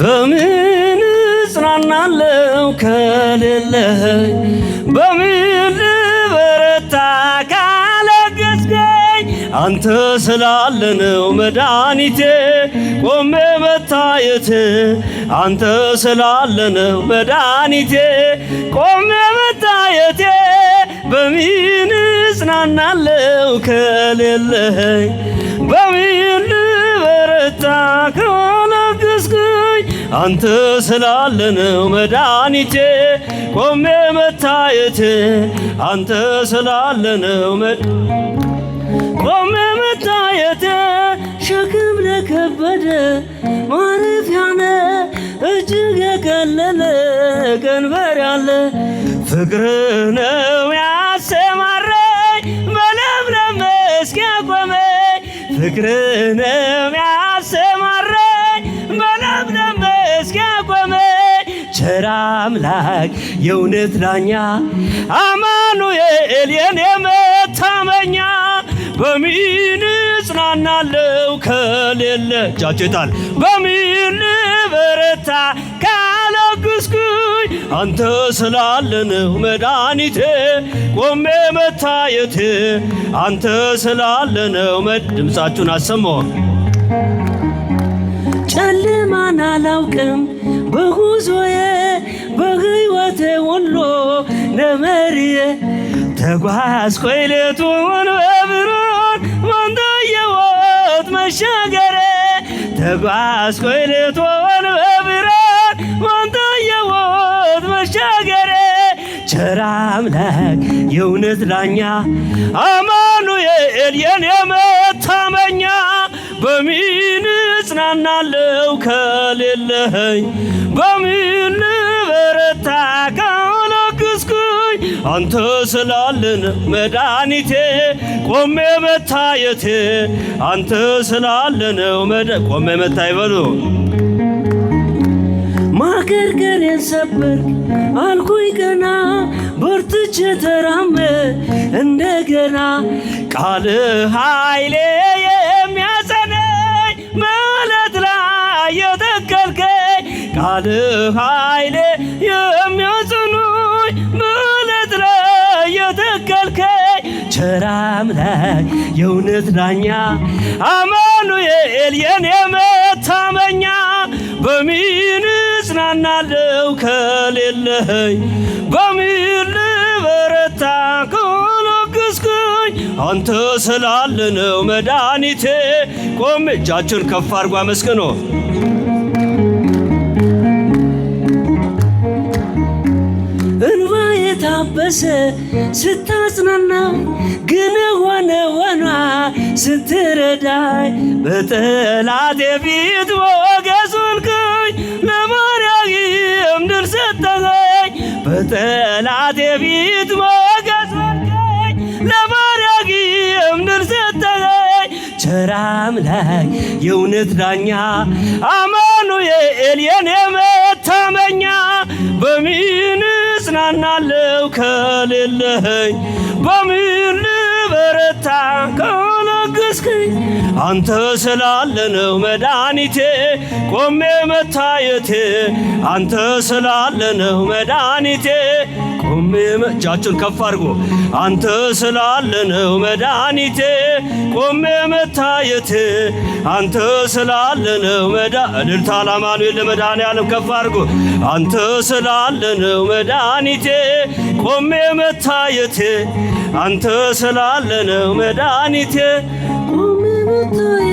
በምን እጽናናለሁ ከሌለኸኝ በምን ልበረታ ካላገዝከኝ አንተ ስላለ ነው መድኃኒቴ ቆሜ መታየቴ አንተ ስላለ ነው መድኃኒቴ ቆሜ መታየቴ በምን እጽናናለሁ ከሌለኸኝ በምን ልበረታ ካላገዝከኝ አንተ ስላለ ነው መድኃኒቴ ቆሜ መታየቴ አንተ ስላለ ነው ቆሜ መታየቴ ሸክም ለከበደ ማረፊያ ነህ እጅግ የቀለለ ቀንበር ያለ ፍቅርህ ነው ያሰማራኝ በለምለም መስክ ያቆመኝ ፍቅርህ ነው ያሰማራኝ በለምለም መስክ ያቆመኝ ቸር አምላክ የእውነት ዳኛ አማኑኤል የኔ መታመኛ በምን እጽናናለሁ ከሌለ ጃጀታል በምን ልበረታ ካላገዝከኝ አንተ ስላለ ነው መድኃኒቴ ቆሜ መታየቴ አንተ ስላለ ነው ድምፃችሁን አሰማው ጨለማን አላውቅም በጉዞዬ በሕይወቴ ሁሉ ነመርዬ ተጓዝኩኝ ሌቱን በብርሃን ባንተ ሕይወት መሻገሬ ተጓዝኩኝ ሌቱን በብርሃን ባንተ ሕይወት መሻገሬ ቸር አምላክ የእውነት ዳኛ አማኑኤል የኔ መታመኛ በምን እጽናናለሁ ከሌለኸኝ በምን ልበረታ ካላገዝከኝ አንተ ስላለ ነው መድኃኒቴ ቆሜ መታየቴ አንተ ስላለ ነው ቆሜ መታየት በሉ ማገርገሬን ሰበርክ አልኩኝ ቀና በርትቼ ተራመድ እንደገና ቃልህ ኃይሌ የሚያጸናኝ በዓለት ላይ የተከልከኝ ቃልህ ኃይሌ የሚያጸናኝ በዓለት ላይ የተከልከኝ ቸር አምላክ የእውነት ዳኛ አማኑኤል የኔ መታመኛ በምን እጽናናለሁ ከሌለኸኝ በምን ልበረታ ካላገዝከኝ አንተ ስላለ ነው መድኃኒቴ ቆሜ እጃችሁን ከፍ አድርጎ አመስግኑ እንባ የታበሰ ስታጽናናኝ ግን ሆነ ስትረዳኝ በጠላቴ ፊት ሞገስ ሆንከኝ ለባሪያህም ድል ሰጠኸኝ በጠላቴ ፊት ሞገስ ሆንከኝ ለባሪያህም ድል ሰጠኸኝ ቸር አምላክ የእውነት ዳኛ አማኑኤል የኔ መታመኛ በምን እጽናናለሁ ከሌለኸኝ በምን ልበረታ ካላገዝከኝ አንተ ስላለ ነው መድኃኒቴ ቆሜ መታየቴ አንተ ስላለ ነው መድኃኒቴ ቆሜ እጃችሁን ከፍ አድርጎ አንተ ስላለ ነው መድኃኒቴ ቆሜ መታየቴ አንተ ስላለ ነው እልልታ ለአማኑኤል ለመድኃኔዓለም ከፍ አድርጎ አንተ ስላለ ነው መድኃኒቴ ቆሜ መታየቴ አንተ ስላለ ነው መድኃኒቴ ቆሜ መታየቴ